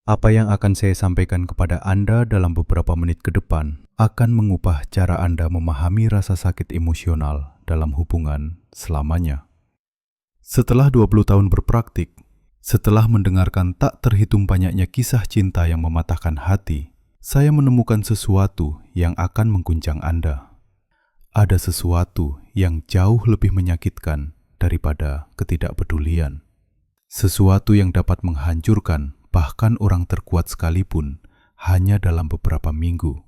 Apa yang akan saya sampaikan kepada Anda dalam beberapa menit ke depan akan mengubah cara Anda memahami rasa sakit emosional dalam hubungan selamanya. Setelah 20 tahun berpraktik, setelah mendengarkan tak terhitung banyaknya kisah cinta yang mematahkan hati, saya menemukan sesuatu yang akan mengguncang Anda. Ada sesuatu yang jauh lebih menyakitkan daripada ketidakpedulian. Sesuatu yang dapat menghancurkan bahkan orang terkuat sekalipun hanya dalam beberapa minggu.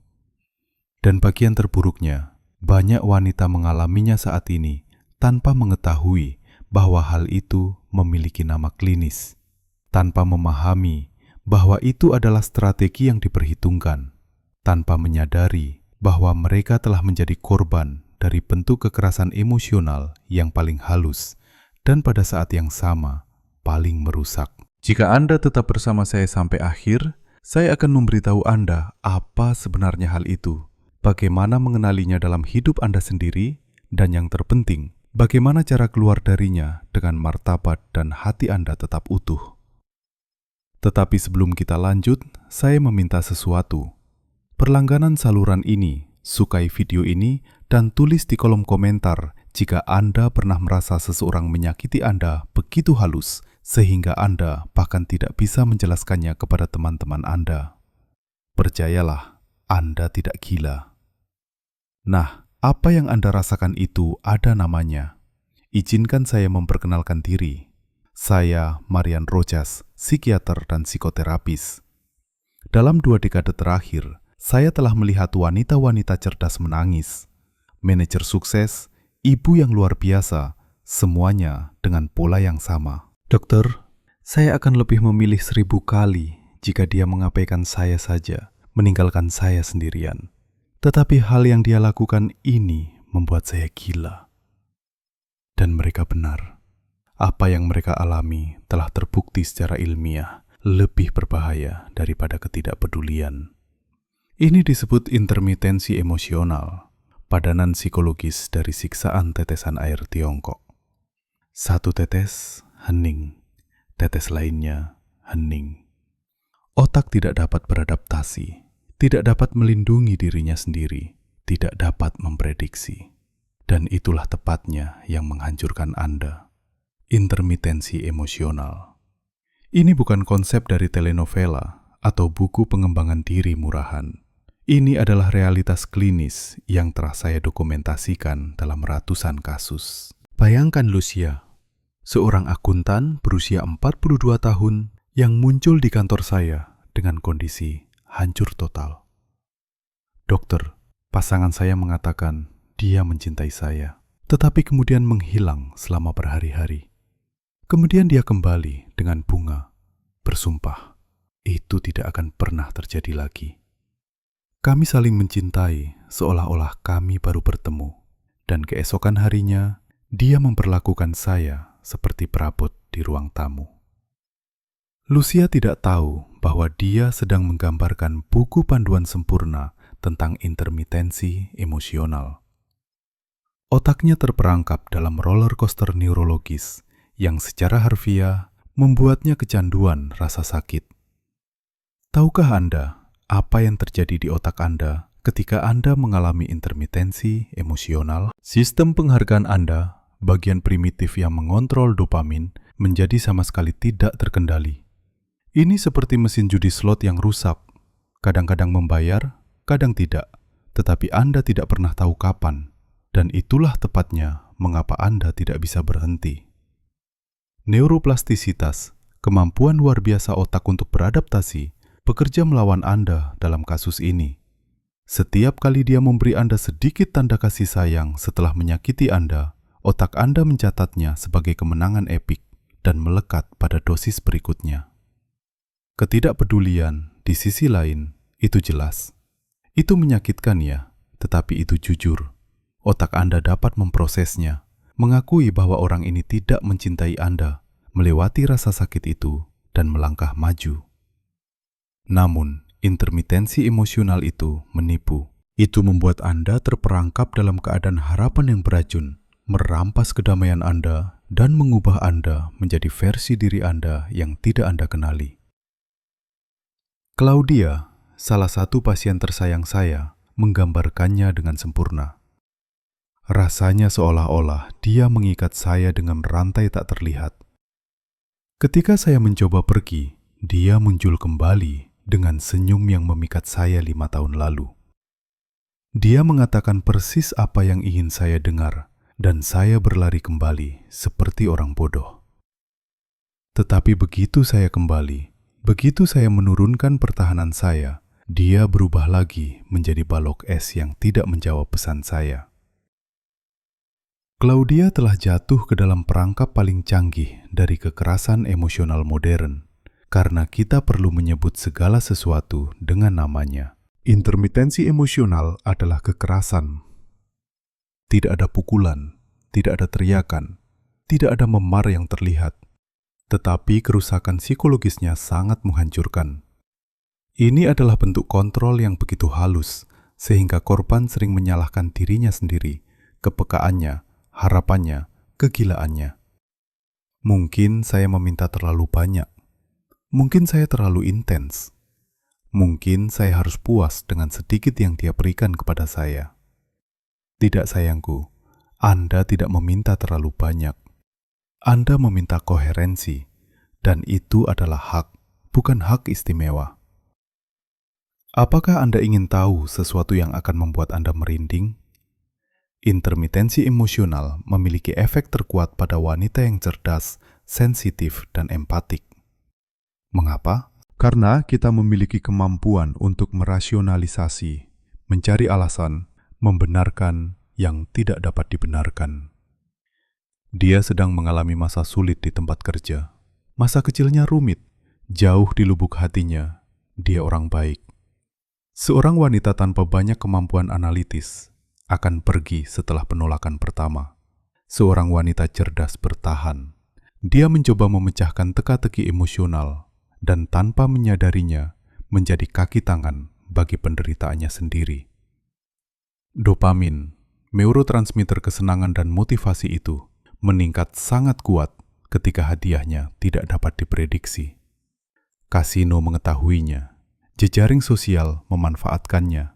Dan bagian terburuknya, banyak wanita mengalaminya saat ini tanpa mengetahui bahwa hal itu memiliki nama klinis, tanpa memahami bahwa itu adalah strategi yang diperhitungkan, tanpa menyadari bahwa mereka telah menjadi korban dari bentuk kekerasan emosional yang paling halus dan pada saat yang sama paling merusak. Jika Anda tetap bersama saya sampai akhir, saya akan memberitahu Anda apa sebenarnya hal itu, bagaimana mengenalinya dalam hidup Anda sendiri, dan yang terpenting, bagaimana cara keluar darinya dengan martabat dan hati Anda tetap utuh. Tetapi sebelum kita lanjut, saya meminta sesuatu. Berlangganan saluran ini, sukai video ini, dan tulis di kolom komentar jika Anda pernah merasa seseorang menyakiti Anda begitu halus, sehingga Anda bahkan tidak bisa menjelaskannya kepada teman-teman Anda. Percayalah, Anda tidak gila. Nah, apa yang Anda rasakan itu ada namanya. Izinkan saya memperkenalkan diri. Saya Marian Rojas, psikiater dan psikoterapis. Dalam 2 dekade terakhir, saya telah melihat wanita-wanita cerdas menangis, manajer sukses, ibu yang luar biasa, semuanya dengan pola yang sama. Dokter, saya akan lebih memilih 1000 kali jika dia mengabaikan saya saja, meninggalkan saya sendirian. Tetapi hal yang dia lakukan ini membuat saya gila. Dan mereka benar. Apa yang mereka alami telah terbukti secara ilmiah lebih berbahaya daripada ketidakpedulian. Ini disebut intermitensi emosional, padanan psikologis dari siksaan tetesan air Tiongkok. 1 tetes, hening. Tetes lainnya, hening. Otak tidak dapat beradaptasi, tidak dapat melindungi dirinya sendiri, tidak dapat memprediksi. Dan itulah tepatnya yang menghancurkan Anda. Intermitensi emosional. Ini bukan konsep dari telenovela atau buku pengembangan diri murahan. Ini adalah realitas klinis yang telah saya dokumentasikan dalam ratusan kasus. Bayangkan Lucia, seorang akuntan berusia 42 tahun yang muncul di kantor saya dengan kondisi hancur total. Dokter, pasangan saya mengatakan dia mencintai saya, tetapi kemudian menghilang selama berhari-hari. Kemudian dia kembali dengan bunga, bersumpah, itu tidak akan pernah terjadi lagi. Kami saling mencintai seolah-olah kami baru bertemu, dan keesokan harinya dia memperlakukan saya seperti perabot di ruang tamu. Lucia tidak tahu bahwa dia sedang menggambarkan buku panduan sempurna tentang intermitensi emosional. Otaknya terperangkap dalam roller coaster neurologis yang secara harfiah membuatnya kecanduan rasa sakit. Tahukah Anda apa yang terjadi di otak Anda ketika Anda mengalami intermitensi emosional? Sistem penghargaan Anda, bagian primitif yang mengontrol dopamin, menjadi sama sekali tidak terkendali. Ini seperti mesin judi slot yang rusak, kadang-kadang membayar, kadang tidak, tetapi Anda tidak pernah tahu kapan, dan itulah tepatnya mengapa Anda tidak bisa berhenti. Neuroplastisitas, kemampuan luar biasa otak untuk beradaptasi, bekerja melawan Anda dalam kasus ini. Setiap kali dia memberi Anda sedikit tanda kasih sayang setelah menyakiti Anda, otak Anda mencatatnya sebagai kemenangan epik dan melekat pada dosis berikutnya. Ketidakpedulian, di sisi lain, itu jelas. Itu menyakitkan ya, tetapi itu jujur. Otak Anda dapat memprosesnya, mengakui bahwa orang ini tidak mencintai Anda, melewati rasa sakit itu, dan melangkah maju. Namun, intermitensi emosional itu menipu. Itu membuat Anda terperangkap dalam keadaan harapan yang beracun, merampas kedamaian Anda, dan mengubah Anda menjadi versi diri Anda yang tidak Anda kenali. Claudia, salah satu pasien tersayang saya, menggambarkannya dengan sempurna. Rasanya seolah-olah dia mengikat saya dengan rantai tak terlihat. Ketika saya mencoba pergi, dia muncul kembali dengan senyum yang memikat saya 5 tahun lalu. Dia mengatakan persis apa yang ingin saya dengar, dan saya berlari kembali seperti orang bodoh. Tetapi begitu saya kembali, begitu saya menurunkan pertahanan saya, dia berubah lagi menjadi balok es yang tidak menjawab pesan saya. Claudia telah jatuh ke dalam perangkap paling canggih dari kekerasan emosional modern, karena kita perlu menyebut segala sesuatu dengan namanya. Intermitensi emosional adalah kekerasan. Tidak ada pukulan, tidak ada teriakan, tidak ada memar yang terlihat, tetapi kerusakan psikologisnya sangat menghancurkan. Ini adalah bentuk kontrol yang begitu halus, sehingga korban sering menyalahkan dirinya sendiri, kepekaannya, harapannya, kegilaannya. Mungkin saya meminta terlalu banyak. Mungkin saya terlalu intens. Mungkin saya harus puas dengan sedikit yang dia berikan kepada saya. Tidak sayangku, Anda tidak meminta terlalu banyak. Anda meminta koherensi, dan itu adalah hak, bukan hak istimewa. Apakah Anda ingin tahu sesuatu yang akan membuat Anda merinding? Intermitensi emosional memiliki efek terkuat pada wanita yang cerdas, sensitif, dan empatik. Mengapa? Karena kita memiliki kemampuan untuk merasionalisasi, mencari alasan, membenarkan yang tidak dapat dibenarkan. Dia sedang mengalami masa sulit di tempat kerja. Masa kecilnya rumit, jauh di lubuk hatinya, dia orang baik. Seorang wanita tanpa banyak kemampuan analitis akan pergi setelah penolakan pertama. Seorang wanita cerdas bertahan. Dia mencoba memecahkan teka-teki emosional dan tanpa menyadarinya menjadi kaki tangan bagi penderitaannya sendiri. Dopamin, neurotransmitter kesenangan dan motivasi itu, meningkat sangat kuat ketika hadiahnya tidak dapat diprediksi. Kasino mengetahuinya, jejaring sosial memanfaatkannya,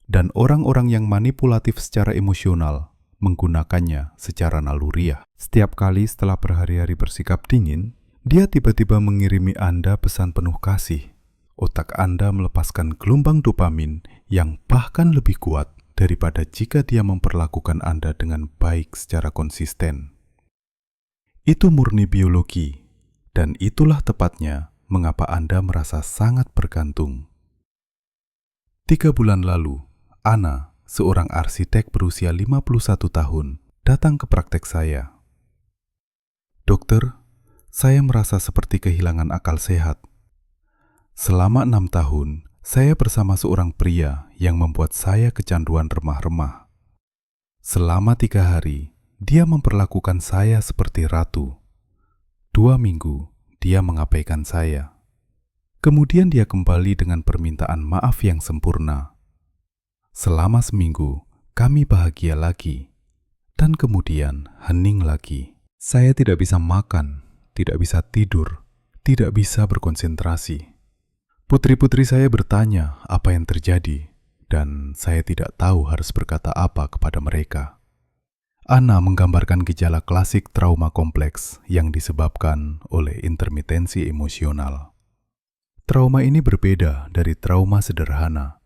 dan orang-orang yang manipulatif secara emosional menggunakannya secara naluriah. Setiap kali setelah berhari-hari bersikap dingin, dia tiba-tiba mengirimi Anda pesan penuh kasih. Otak Anda melepaskan gelombang dopamin yang bahkan lebih kuat daripada jika dia memperlakukan Anda dengan baik secara konsisten. Itu murni biologi, dan itulah tepatnya mengapa Anda merasa sangat bergantung. 3 bulan lalu, Ana, seorang arsitek berusia 51 tahun, datang ke praktek saya. Dokter, saya merasa seperti kehilangan akal sehat. Selama 6 tahun, saya bersama seorang pria yang membuat saya kecanduan remah-remah. Selama 3 hari, dia memperlakukan saya seperti ratu. 2 minggu, dia mengabaikan saya. Kemudian dia kembali dengan permintaan maaf yang sempurna. Selama seminggu, kami bahagia lagi. Dan kemudian hening lagi. Saya tidak bisa makan, tidak bisa tidur, tidak bisa berkonsentrasi. Putri-putri saya bertanya apa yang terjadi, dan saya tidak tahu harus berkata apa kepada mereka. Ana menggambarkan gejala klasik trauma kompleks yang disebabkan oleh intermitensi emosional. Trauma ini berbeda dari trauma sederhana.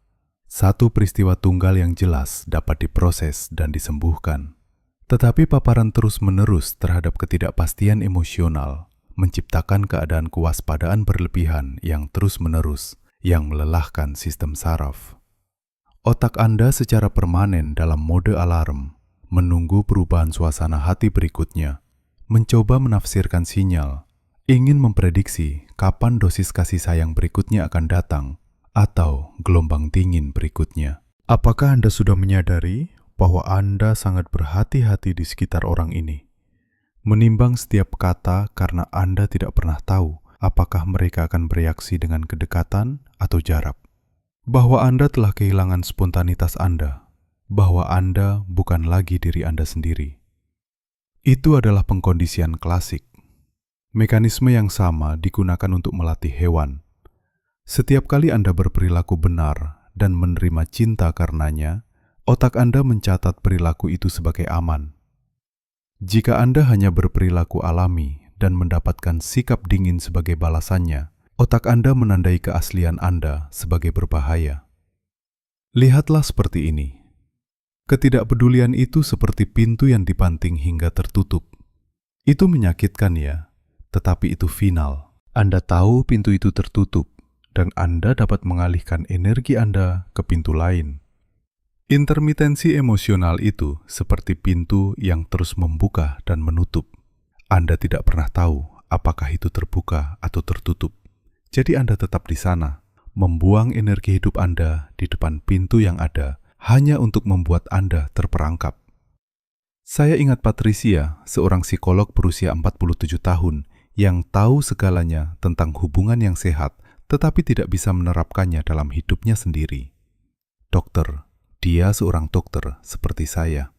Satu peristiwa tunggal yang jelas dapat diproses dan disembuhkan. Tetapi paparan terus-menerus terhadap ketidakpastian emosional menciptakan keadaan kewaspadaan berlebihan yang terus-menerus yang melelahkan sistem saraf. Otak Anda secara permanen dalam mode alarm, menunggu perubahan suasana hati berikutnya, mencoba menafsirkan sinyal, ingin memprediksi kapan dosis kasih sayang berikutnya akan datang, atau gelombang dingin berikutnya. Apakah Anda sudah menyadari bahwa Anda sangat berhati-hati di sekitar orang ini? Menimbang setiap kata karena Anda tidak pernah tahu apakah mereka akan bereaksi dengan kedekatan atau jarak. Bahwa Anda telah kehilangan spontanitas Anda, bahwa Anda bukan lagi diri Anda sendiri. Itu adalah pengkondisian klasik. Mekanisme yang sama digunakan untuk melatih hewan. Setiap kali Anda berperilaku benar dan menerima cinta karenanya, otak Anda mencatat perilaku itu sebagai aman. Jika Anda hanya berperilaku alami dan mendapatkan sikap dingin sebagai balasannya, otak Anda menandai keaslian Anda sebagai berbahaya. Lihatlah seperti ini. Ketidakpedulian itu seperti pintu yang dibanting hingga tertutup. Itu menyakitkan ya, tetapi itu final. Anda tahu pintu itu tertutup, dan Anda dapat mengalihkan energi Anda ke pintu lain. Intermitensi emosional itu seperti pintu yang terus membuka dan menutup. Anda tidak pernah tahu apakah itu terbuka atau tertutup. Jadi Anda tetap di sana, membuang energi hidup Anda di depan pintu yang ada, hanya untuk membuat Anda terperangkap. Saya ingat Patricia, seorang psikolog berusia 47 tahun, yang tahu segalanya tentang hubungan yang sehat, tetapi tidak bisa menerapkannya dalam hidupnya sendiri. Dokter. Dia seorang dokter seperti saya.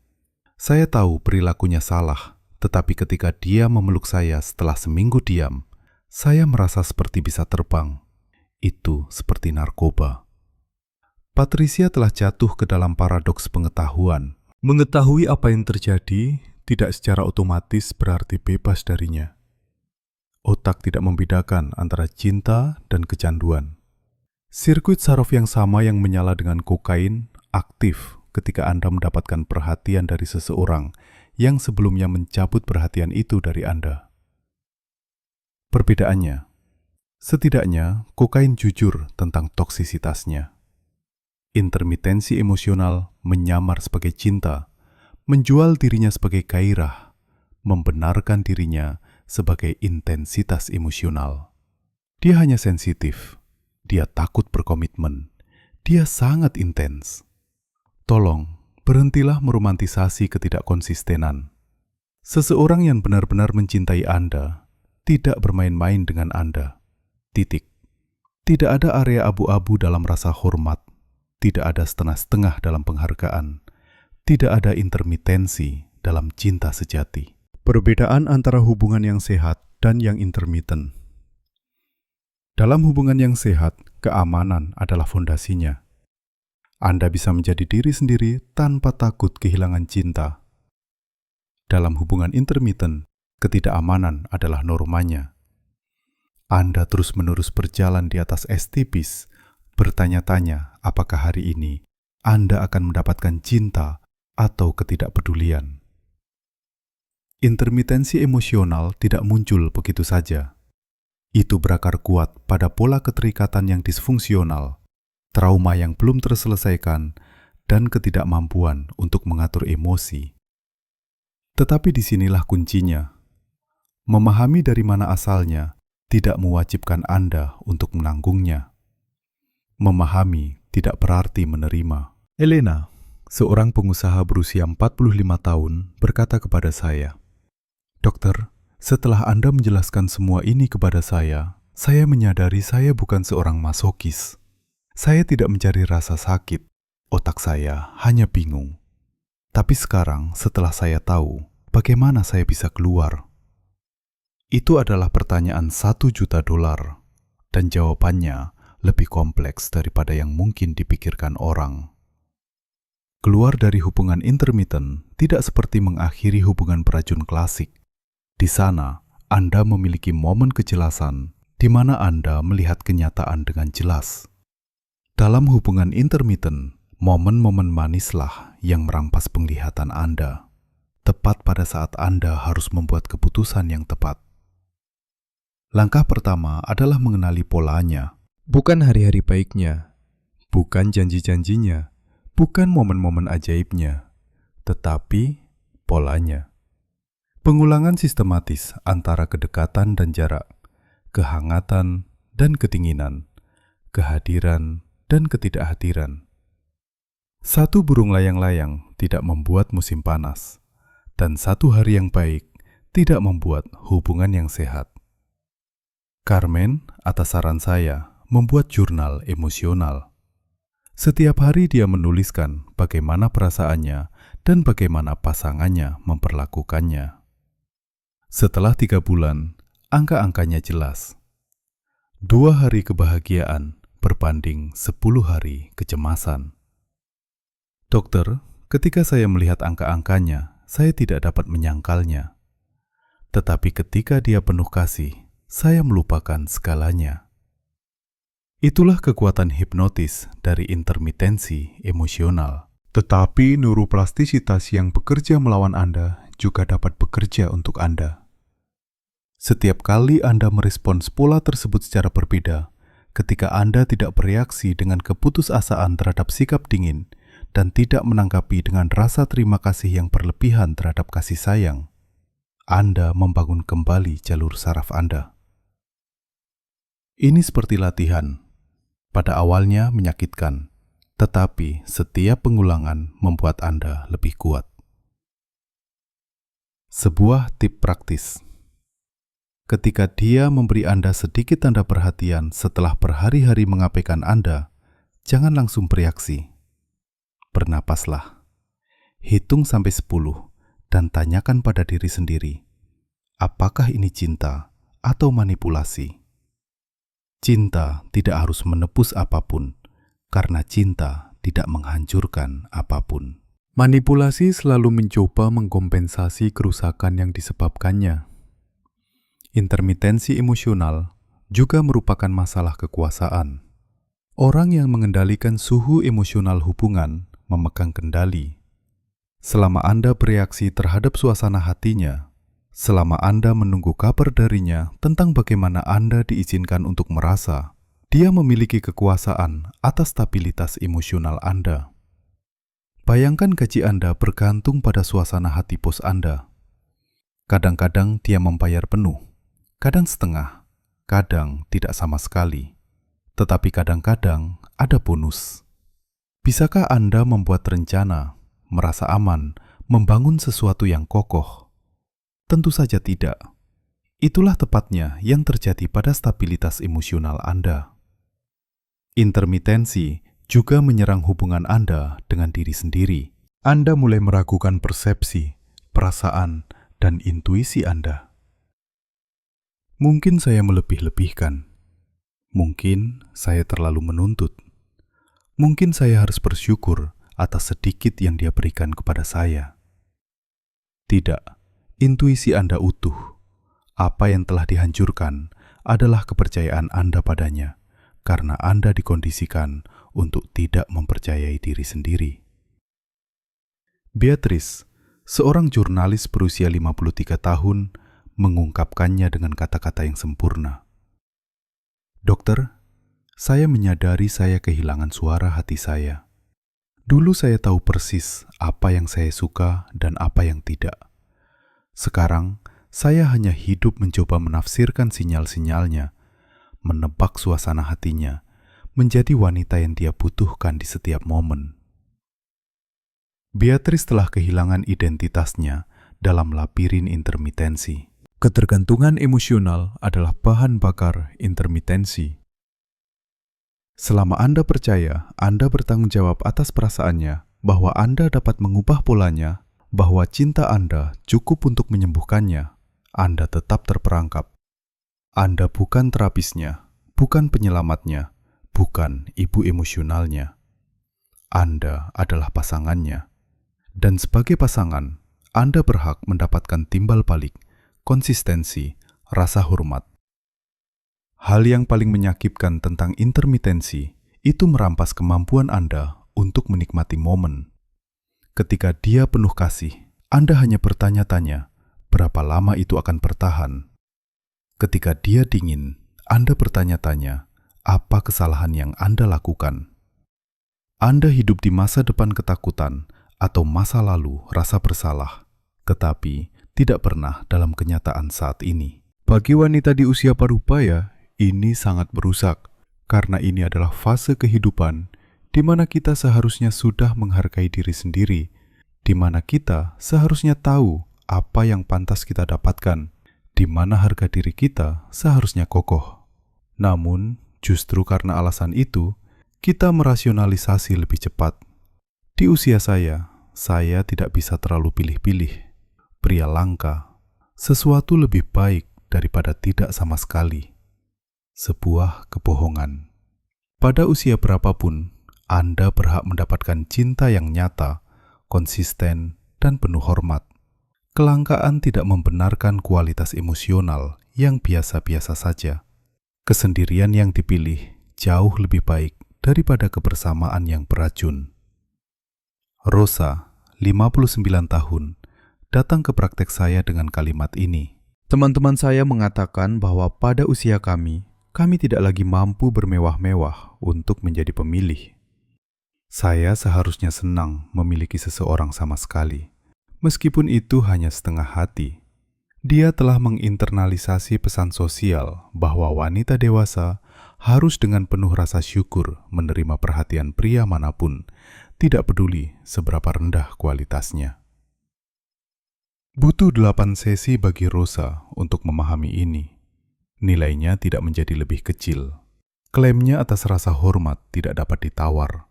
Saya tahu perilakunya salah, tetapi ketika dia memeluk saya setelah seminggu diam, saya merasa seperti bisa terbang. Itu seperti narkoba. Patricia telah jatuh ke dalam paradoks pengetahuan. Mengetahui apa yang terjadi tidak secara otomatis berarti bebas darinya. Otak tidak membedakan antara cinta dan kecanduan. Sirkuit saraf yang sama yang menyala dengan kokain aktif ketika Anda mendapatkan perhatian dari seseorang yang sebelumnya mencabut perhatian itu dari Anda. Perbedaannya, setidaknya kokain jujur tentang toksisitasnya. Intermitensi emosional menyamar sebagai cinta, menjual dirinya sebagai gairah, membenarkan dirinya sebagai intensitas emosional. Dia hanya sensitif, dia takut berkomitmen, dia sangat intens. Tolong, berhentilah meromantisasi ketidakkonsistenan. Seseorang yang benar-benar mencintai Anda tidak bermain-main dengan Anda. Titik. Tidak ada area abu-abu dalam rasa hormat. Tidak ada setengah-setengah dalam penghargaan. Tidak ada intermitensi dalam cinta sejati. Perbedaan antara hubungan yang sehat dan yang intermiten. Dalam hubungan yang sehat, keamanan adalah fondasinya. Anda bisa menjadi diri sendiri tanpa takut kehilangan cinta. Dalam hubungan intermiten, ketidakamanan adalah normanya. Anda terus-menerus berjalan di atas es tipis, bertanya-tanya apakah hari ini Anda akan mendapatkan cinta atau ketidakpedulian. Intermitensi emosional tidak muncul begitu saja. Itu berakar kuat pada pola keterikatan yang disfungsional, trauma yang belum terselesaikan, dan ketidakmampuan untuk mengatur emosi. Tetapi disinilah kuncinya. Memahami dari mana asalnya tidak mewajibkan Anda untuk menanggungnya. Memahami tidak berarti menerima. Elena, seorang pengusaha berusia 45 tahun, berkata kepada saya, "Dokter, setelah Anda menjelaskan semua ini kepada saya menyadari saya bukan seorang masokis. Saya tidak mencari rasa sakit, otak saya hanya bingung. Tapi sekarang setelah saya tahu, bagaimana saya bisa keluar?" Itu adalah pertanyaan $1 juta, dan jawabannya lebih kompleks daripada yang mungkin dipikirkan orang. Keluar dari hubungan intermiten tidak seperti mengakhiri hubungan beracun klasik. Di sana, Anda memiliki momen kejelasan di mana Anda melihat kenyataan dengan jelas. Dalam hubungan intermiten, momen-momen manislah yang merampas penglihatan Anda, tepat pada saat Anda harus membuat keputusan yang tepat. Langkah pertama adalah mengenali polanya, bukan hari-hari baiknya, bukan janji-janjinya, bukan momen-momen ajaibnya, tetapi polanya. Pengulangan sistematis antara kedekatan dan jarak, kehangatan dan kedinginan, kehadiran dan ketidakhadiran. Satu burung layang-layang tidak membuat musim panas, dan satu hari yang baik tidak membuat hubungan yang sehat. Carmen, atas saran saya, membuat jurnal emosional. Setiap hari dia menuliskan bagaimana perasaannya dan bagaimana pasangannya memperlakukannya. Setelah 3 bulan, angka-angkanya jelas. 2 hari kebahagiaan berbanding 10 hari kecemasan. Dokter, ketika saya melihat angka-angkanya, saya tidak dapat menyangkalnya. Tetapi ketika dia penuh kasih, saya melupakan segalanya. Itulah kekuatan hipnotis dari intermitensi emosional. Tetapi neuroplastisitas yang bekerja melawan Anda juga dapat bekerja untuk Anda. Setiap kali Anda merespons pola tersebut secara berbeda, ketika Anda tidak bereaksi dengan keputusasaan terhadap sikap dingin dan tidak menanggapi dengan rasa terima kasih yang berlebihan terhadap kasih sayang, Anda membangun kembali jalur saraf Anda. Ini seperti latihan. Pada awalnya menyakitkan, tetapi setiap pengulangan membuat Anda lebih kuat. Sebuah tip praktis. Ketika dia memberi Anda sedikit tanda perhatian setelah berhari-hari mengabaikan Anda, jangan langsung bereaksi. Bernapaslah. Hitung sampai 10 dan tanyakan pada diri sendiri, apakah ini cinta atau manipulasi? Cinta tidak harus menebus apapun, karena cinta tidak menghancurkan apapun. Manipulasi selalu mencoba mengkompensasi kerusakan yang disebabkannya. Intermitensi emosional juga merupakan masalah kekuasaan. Orang yang mengendalikan suhu emosional hubungan memegang kendali. Selama Anda bereaksi terhadap suasana hatinya, selama Anda menunggu kabar darinya tentang bagaimana Anda diizinkan untuk merasa, dia memiliki kekuasaan atas stabilitas emosional Anda. Bayangkan gaji Anda bergantung pada suasana hati bos Anda. Kadang-kadang dia membayar penuh, kadang setengah, kadang tidak sama sekali. Tetapi kadang-kadang ada bonus. Bisakah Anda membuat rencana, merasa aman, membangun sesuatu yang kokoh? Tentu saja tidak. Itulah tepatnya yang terjadi pada stabilitas emosional Anda. Intermitensi juga menyerang hubungan Anda dengan diri sendiri. Anda mulai meragukan persepsi, perasaan, dan intuisi Anda. Mungkin saya melebih-lebihkan. Mungkin saya terlalu menuntut. Mungkin saya harus bersyukur atas sedikit yang dia berikan kepada saya. Tidak. Intuisi Anda utuh. Apa yang telah dihancurkan adalah kepercayaan Anda padanya, karena Anda dikondisikan untuk tidak mempercayai diri sendiri. Beatrice, seorang jurnalis berusia 53 tahun, mengungkapkannya dengan kata-kata yang sempurna. Dokter, saya menyadari saya kehilangan suara hati saya. Dulu saya tahu persis apa yang saya suka dan apa yang tidak. Sekarang, saya hanya hidup mencoba menafsirkan sinyal-sinyalnya, menebak suasana hatinya, menjadi wanita yang dia butuhkan di setiap momen. Beatrice telah kehilangan identitasnya dalam labirin intermitensi. Ketergantungan emosional adalah bahan bakar intermitensi. Selama Anda percaya Anda bertanggung jawab atas perasaannya, bahwa Anda dapat mengubah polanya, bahwa cinta Anda cukup untuk menyembuhkannya, Anda tetap terperangkap. Anda bukan terapisnya, bukan penyelamatnya, bukan ibu emosionalnya. Anda adalah pasangannya. Dan sebagai pasangan, Anda berhak mendapatkan timbal balik, konsistensi, rasa hormat. Hal yang paling menyakitkan tentang intermitensi itu merampas kemampuan Anda untuk menikmati momen. Ketika dia penuh kasih, Anda hanya bertanya-tanya, berapa lama itu akan bertahan? Ketika dia dingin, Anda bertanya-tanya, apa kesalahan yang Anda lakukan? Anda hidup di masa depan ketakutan atau masa lalu rasa bersalah, tetapi tidak pernah dalam kenyataan saat ini. Bagi wanita di usia parubaya, ini sangat merusak, karena ini adalah fase kehidupan di mana kita seharusnya sudah menghargai diri sendiri, di mana kita seharusnya tahu apa yang pantas kita dapatkan, di mana harga diri kita seharusnya kokoh. Namun, justru karena alasan itu, kita merasionalisasi lebih cepat. Di usia saya tidak bisa terlalu pilih-pilih. Pria langka, sesuatu lebih baik daripada tidak sama sekali. sebuah kebohongan. Pada usia berapapun, Anda berhak mendapatkan cinta yang nyata, konsisten, dan penuh hormat. Kelangkaan tidak membenarkan kualitas emosional yang biasa-biasa saja. Kesendirian yang dipilih jauh lebih baik daripada kebersamaan yang beracun. Rosa, 59 tahun, datang ke praktek saya dengan kalimat ini. Teman-teman saya mengatakan bahwa pada usia kami tidak lagi mampu bermewah-mewah untuk menjadi pemilih. Saya seharusnya senang memiliki seseorang sama sekali, meskipun itu hanya setengah hati. Dia telah menginternalisasi pesan sosial bahwa wanita dewasa harus dengan penuh rasa syukur menerima perhatian pria manapun, tidak peduli seberapa rendah kualitasnya. Butuh 8 sesi bagi Rosa untuk memahami ini. Nilainya tidak menjadi lebih kecil. Klaimnya atas rasa hormat tidak dapat ditawar.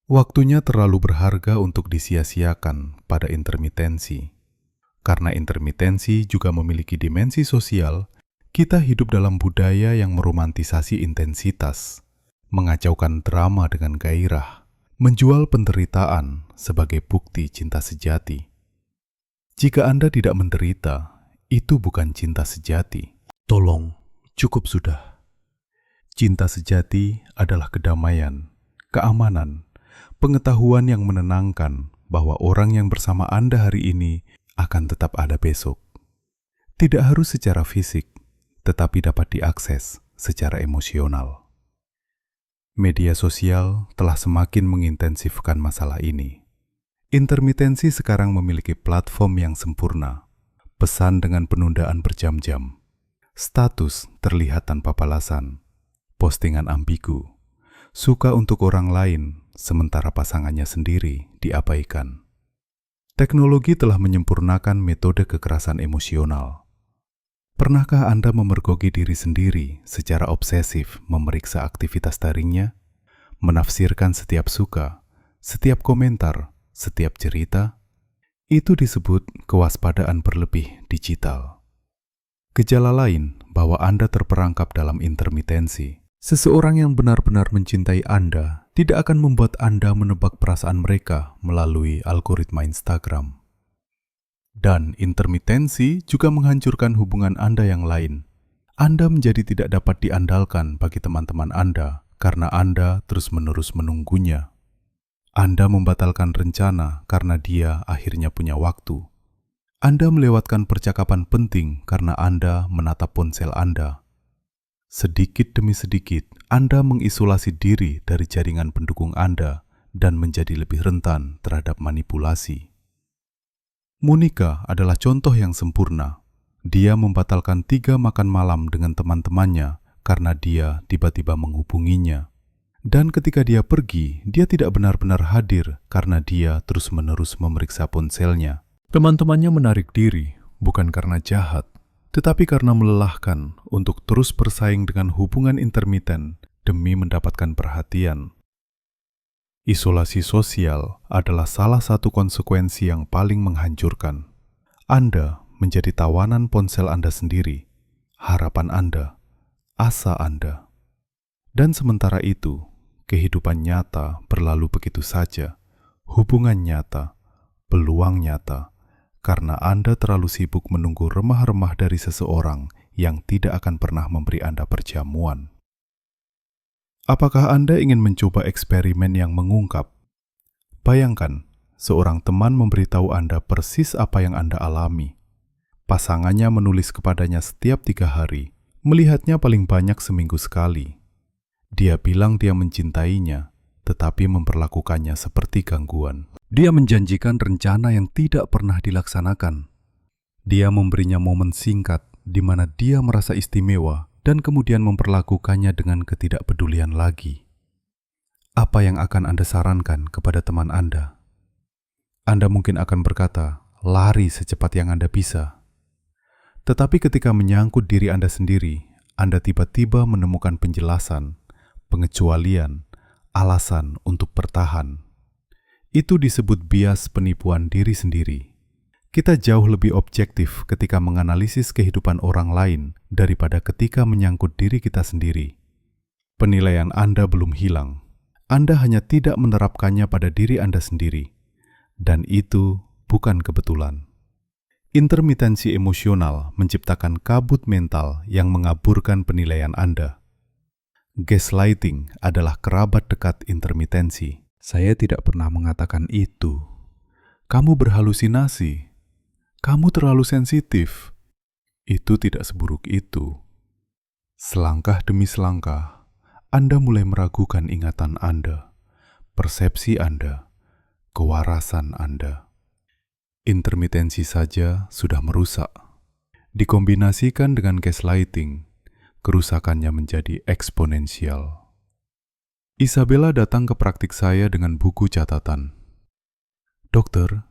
Waktunya terlalu berharga untuk disia-siakan pada intermitensi. Karena intermitensi juga memiliki dimensi sosial, kita hidup dalam budaya yang meromantisasi intensitas, mengacaukan drama dengan gairah, menjual penderitaan sebagai bukti cinta sejati. Jika Anda tidak menderita, itu bukan cinta sejati. Tolong, cukup sudah. Cinta sejati adalah kedamaian, keamanan, pengetahuan yang menenangkan bahwa orang yang bersama Anda hari ini akan tetap ada besok. Tidak harus secara fisik, tetapi dapat diakses secara emosional. Media sosial telah semakin mengintensifkan masalah ini. Intermitensi sekarang memiliki platform yang sempurna, pesan dengan penundaan berjam-jam, status terlihat tanpa balasan, postingan ambigu, suka untuk orang lain sementara pasangannya sendiri diabaikan. Teknologi telah menyempurnakan metode kekerasan emosional. Pernahkah Anda memergoki diri sendiri secara obsesif memeriksa aktivitas daringnya, menafsirkan setiap suka, setiap komentar, setiap cerita? Itu disebut kewaspadaan berlebih digital. Gejala lain bahwa Anda terperangkap dalam intermitensi. Seseorang yang benar-benar mencintai Anda tidak akan membuat Anda menebak perasaan mereka melalui algoritma Instagram. Dan intermitensi juga menghancurkan hubungan Anda yang lain. Anda menjadi tidak dapat diandalkan bagi teman-teman Anda karena Anda terus-menerus menunggunya. Anda membatalkan rencana karena dia akhirnya punya waktu. Anda melewatkan percakapan penting karena Anda menatap ponsel Anda. Sedikit demi sedikit, Anda mengisolasi diri dari jaringan pendukung Anda dan menjadi lebih rentan terhadap manipulasi. Monica adalah contoh yang sempurna. Dia membatalkan 3 makan malam dengan teman-temannya karena dia tiba-tiba menghubunginya. Dan ketika dia pergi, dia tidak benar-benar hadir karena dia terus-menerus memeriksa ponselnya. Teman-temannya menarik diri, bukan karena jahat, tetapi karena melelahkan untuk terus bersaing dengan hubungan intermiten demi mendapatkan perhatian. Isolasi sosial adalah salah satu konsekuensi yang paling menghancurkan. Anda menjadi tawanan ponsel Anda sendiri, harapan Anda, asa Anda. Dan sementara itu, kehidupan nyata berlalu begitu saja, hubungan nyata, peluang nyata, karena Anda terlalu sibuk menunggu remah-remah dari seseorang yang tidak akan pernah memberi Anda perjamuan. Apakah Anda ingin mencoba eksperimen yang mengungkap? Bayangkan, seorang teman memberitahu Anda persis apa yang Anda alami. Pasangannya menulis kepadanya setiap 3 hari, melihatnya paling banyak seminggu sekali. Dia bilang dia mencintainya, tetapi memperlakukannya seperti gangguan. Dia menjanjikan rencana yang tidak pernah dilaksanakan. Dia memberinya momen singkat di mana dia merasa istimewa dan kemudian memperlakukannya dengan ketidakpedulian lagi. Apa yang akan Anda sarankan kepada teman Anda? Anda mungkin akan berkata, lari secepat yang Anda bisa. Tetapi ketika menyangkut diri Anda sendiri, Anda tiba-tiba menemukan penjelasan, pengecualian, alasan untuk bertahan. Itu disebut bias penipuan diri sendiri. Kita jauh lebih objektif ketika menganalisis kehidupan orang lain daripada ketika menyangkut diri kita sendiri. Penilaian Anda belum hilang. Anda hanya tidak menerapkannya pada diri Anda sendiri. Dan itu bukan kebetulan. Intermitensi emosional menciptakan kabut mental yang mengaburkan penilaian Anda. Gaslighting adalah kerabat dekat intermitensi. Saya tidak pernah mengatakan itu. Kamu berhalusinasi. Kamu terlalu sensitif. Itu tidak seburuk itu. Selangkah demi selangkah, Anda mulai meragukan ingatan Anda, persepsi Anda, kewarasan Anda. Intermitensi saja sudah merusak. Dikombinasikan dengan gaslighting, kerusakannya menjadi eksponensial. Isabella datang ke praktik saya dengan buku catatan. Dokter,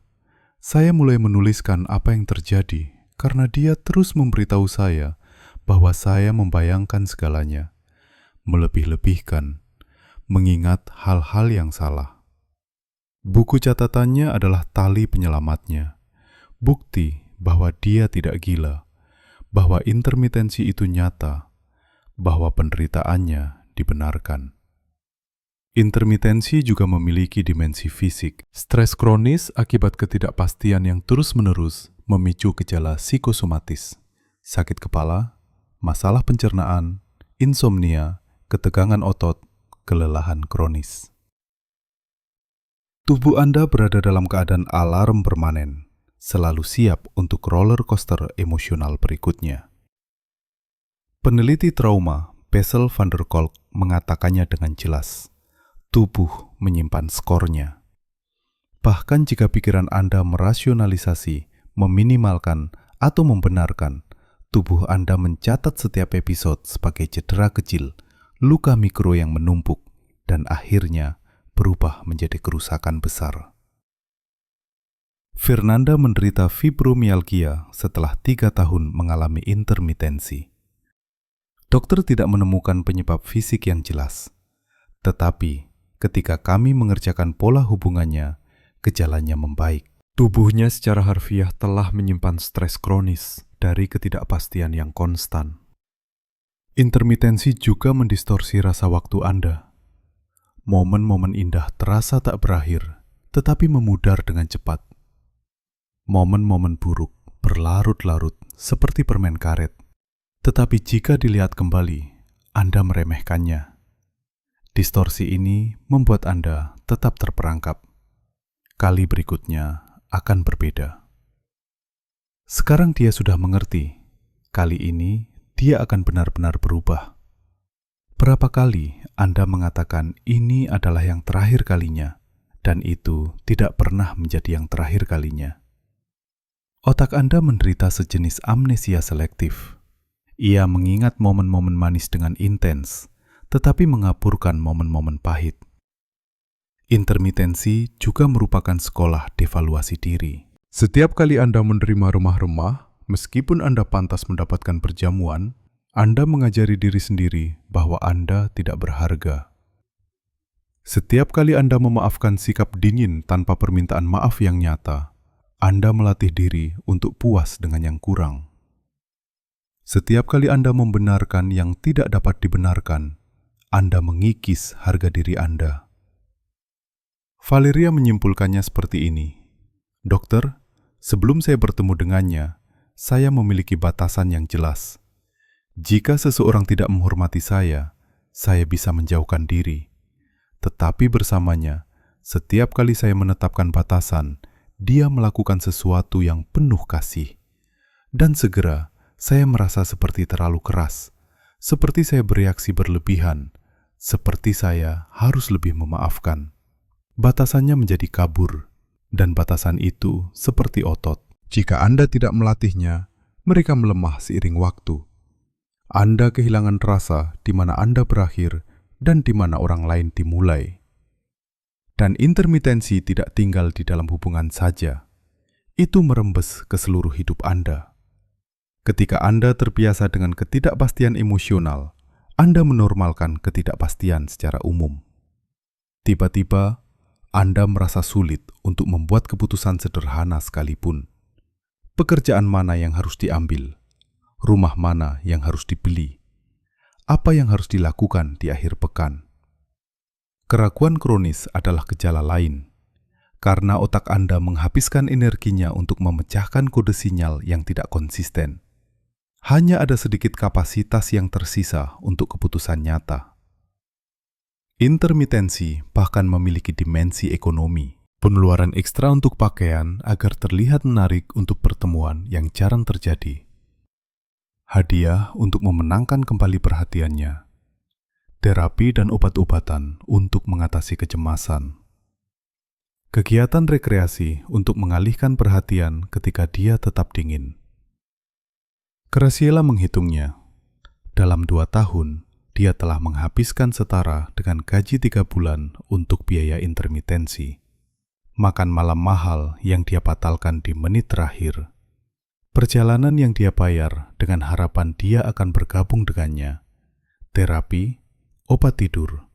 saya mulai menuliskan apa yang terjadi karena dia terus memberitahu saya bahwa saya membayangkan segalanya, melebih-lebihkan, mengingat hal-hal yang salah. Buku catatannya adalah tali penyelamatnya, bukti bahwa dia tidak gila, bahwa intermitensi itu nyata, bahwa penderitaannya dibenarkan. Intermitensi juga memiliki dimensi fisik. Stres kronis akibat ketidakpastian yang terus-menerus memicu gejala psikosomatis, sakit kepala, masalah pencernaan, insomnia, ketegangan otot, kelelahan kronis. Tubuh Anda berada dalam keadaan alarm permanen, selalu siap untuk roller coaster emosional berikutnya. Peneliti trauma Bessel van der Kolk mengatakannya dengan jelas. Tubuh menyimpan skornya. Bahkan jika pikiran Anda merasionalisasi, meminimalkan, atau membenarkan, tubuh Anda mencatat setiap episode sebagai cedera kecil, luka mikro yang menumpuk, dan akhirnya berubah menjadi kerusakan besar. Fernanda menderita fibromialgia setelah 3 tahun mengalami intermitensi. Dokter tidak menemukan penyebab fisik yang jelas, tetapi ketika kami mengerjakan pola hubungannya, gejalanya membaik. Tubuhnya secara harfiah telah menyimpan stres kronis dari ketidakpastian yang konstan. Intermitensi juga mendistorsi rasa waktu Anda. Momen-momen indah terasa tak berakhir, tetapi memudar dengan cepat. Momen-momen buruk berlarut-larut seperti permen karet, tetapi jika dilihat kembali, Anda meremehkannya. Distorsi ini membuat Anda tetap terperangkap. Kali berikutnya akan berbeda. Sekarang dia sudah mengerti. Kali ini dia akan benar-benar berubah. Berapa kali Anda mengatakan ini adalah yang terakhir kalinya, dan itu tidak pernah menjadi yang terakhir kalinya. Otak Anda menderita sejenis amnesia selektif. Ia mengingat momen-momen manis dengan intens, tetapi mengapurkan momen-momen pahit. Intermitensi juga merupakan sekolah devaluasi diri. Setiap kali Anda menerima remah-remah, meskipun Anda pantas mendapatkan perjamuan, Anda mengajari diri sendiri bahwa Anda tidak berharga. Setiap kali Anda memaafkan sikap dingin tanpa permintaan maaf yang nyata, Anda melatih diri untuk puas dengan yang kurang. Setiap kali Anda membenarkan yang tidak dapat dibenarkan, Anda mengikis harga diri Anda. Valeria menyimpulkannya seperti ini. Dokter, sebelum saya bertemu dengannya, saya memiliki batasan yang jelas. Jika seseorang tidak menghormati saya bisa menjauhkan diri. Tetapi bersamanya, setiap kali saya menetapkan batasan, dia melakukan sesuatu yang penuh kasih. Dan segera, saya merasa seperti terlalu keras, seperti saya bereaksi berlebihan, seperti saya harus lebih memaafkan. Batasannya menjadi kabur, dan batasan itu seperti otot. Jika Anda tidak melatihnya, mereka melemah seiring waktu. Anda kehilangan rasa di mana Anda berakhir dan di mana orang lain dimulai. Dan intermitensi tidak tinggal di dalam hubungan saja. Itu merembes ke seluruh hidup Anda. Ketika Anda terbiasa dengan ketidakpastian emosional, Anda menormalkan ketidakpastian secara umum. Tiba-tiba, Anda merasa sulit untuk membuat keputusan sederhana sekalipun. Pekerjaan mana yang harus diambil? Rumah mana yang harus dibeli? Apa yang harus dilakukan di akhir pekan? Keraguan kronis adalah gejala lain, karena otak Anda menghabiskan energinya untuk memecahkan kode sinyal yang tidak konsisten. Hanya ada sedikit kapasitas yang tersisa untuk keputusan nyata. Intermitensi bahkan memiliki dimensi ekonomi. Pengeluaran ekstra untuk pakaian agar terlihat menarik untuk pertemuan yang jarang terjadi. Hadiah untuk memenangkan kembali perhatiannya. Terapi dan obat-obatan untuk mengatasi kecemasan. Kegiatan rekreasi untuk mengalihkan perhatian ketika dia tetap dingin. Graciela menghitungnya. Dalam 2 tahun, dia telah menghabiskan setara dengan gaji 3 bulan untuk biaya intermitensi. Makan malam mahal yang dia batalkan di menit terakhir. Perjalanan yang dia bayar dengan harapan dia akan bergabung dengannya. Terapi, obat tidur.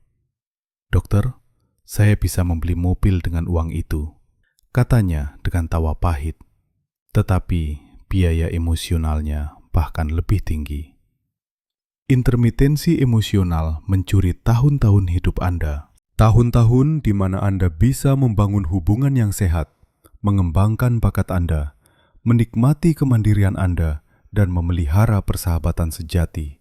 Dokter, saya bisa membeli mobil dengan uang itu, katanya dengan tawa pahit. Tetapi biaya emosionalnya bahkan lebih tinggi. Intermitensi emosional mencuri tahun-tahun hidup Anda. Tahun-tahun di mana Anda bisa membangun hubungan yang sehat, mengembangkan bakat Anda, menikmati kemandirian Anda, dan memelihara persahabatan sejati.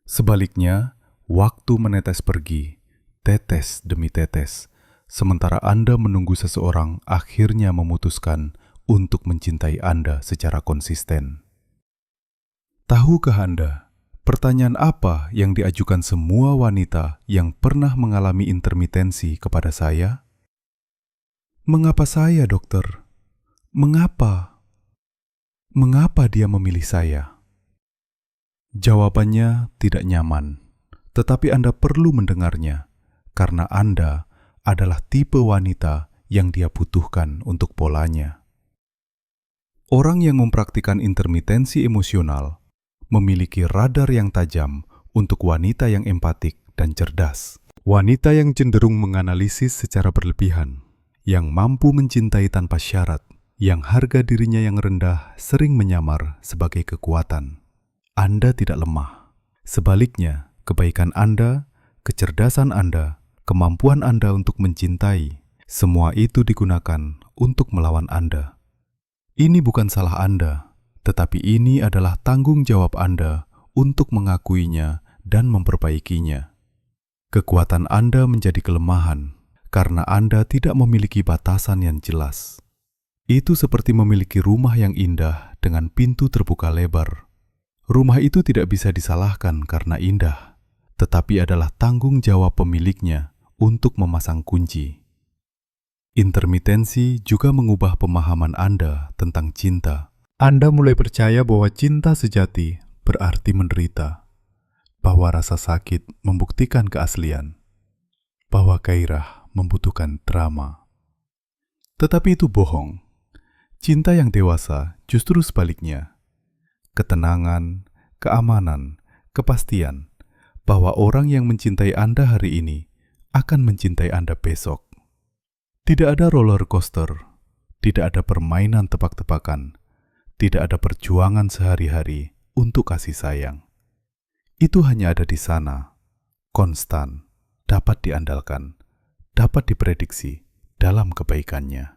Sebaliknya, waktu menetes pergi, tetes demi tetes, sementara Anda menunggu seseorang akhirnya memutuskan untuk mencintai Anda secara konsisten. Tahukah Anda, pertanyaan apa yang diajukan semua wanita yang pernah mengalami intermitensi kepada saya? Mengapa saya, dokter? Mengapa? Mengapa dia memilih saya? Jawabannya tidak nyaman, tetapi Anda perlu mendengarnya, karena Anda adalah tipe wanita yang dia butuhkan untuk polanya. Orang yang mempraktikkan intermitensi emosional memiliki radar yang tajam untuk wanita yang empatik dan cerdas. Wanita yang cenderung menganalisis secara berlebihan, yang mampu mencintai tanpa syarat, yang harga dirinya yang rendah sering menyamar sebagai kekuatan. Anda tidak lemah. Sebaliknya, kebaikan Anda, kecerdasan Anda, kemampuan Anda untuk mencintai, semua itu digunakan untuk melawan Anda. Ini bukan salah Anda, tetapi ini adalah tanggung jawab Anda untuk mengakuinya dan memperbaikinya. Kekuatan Anda menjadi kelemahan karena Anda tidak memiliki batasan yang jelas. Itu seperti memiliki rumah yang indah dengan pintu terbuka lebar. Rumah itu tidak bisa disalahkan karena indah, tetapi adalah tanggung jawab pemiliknya untuk memasang kunci. Intermitensi juga mengubah pemahaman Anda tentang cinta. Anda mulai percaya bahwa cinta sejati berarti menderita, bahwa rasa sakit membuktikan keaslian, bahwa gairah membutuhkan drama. Tetapi itu bohong. Cinta yang dewasa justru sebaliknya. Ketenangan, keamanan, kepastian bahwa orang yang mencintai Anda hari ini akan mencintai Anda besok. Tidak ada roller coaster, tidak ada permainan tebak-tebakan, tidak ada perjuangan sehari-hari untuk kasih sayang. Itu hanya ada di sana, konstan, dapat diandalkan, dapat diprediksi dalam kebaikannya.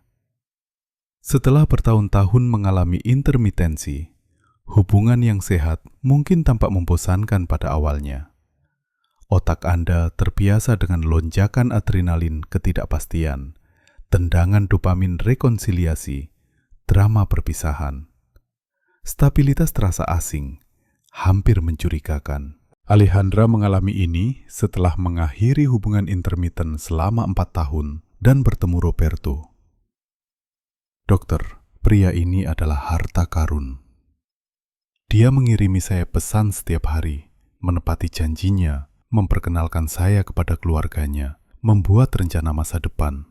Setelah bertahun-tahun mengalami intermitensi, hubungan yang sehat mungkin tampak membosankan pada awalnya. Otak Anda terbiasa dengan lonjakan adrenalin ketidakpastian, tendangan dopamin rekonsiliasi, drama perpisahan. Stabilitas terasa asing, hampir mencurigakan. Alejandra mengalami ini setelah mengakhiri hubungan intermiten selama 4 tahun dan bertemu Roberto. Dokter, pria ini adalah harta karun. Dia mengirimi saya pesan setiap hari, menepati janjinya, memperkenalkan saya kepada keluarganya, membuat rencana masa depan.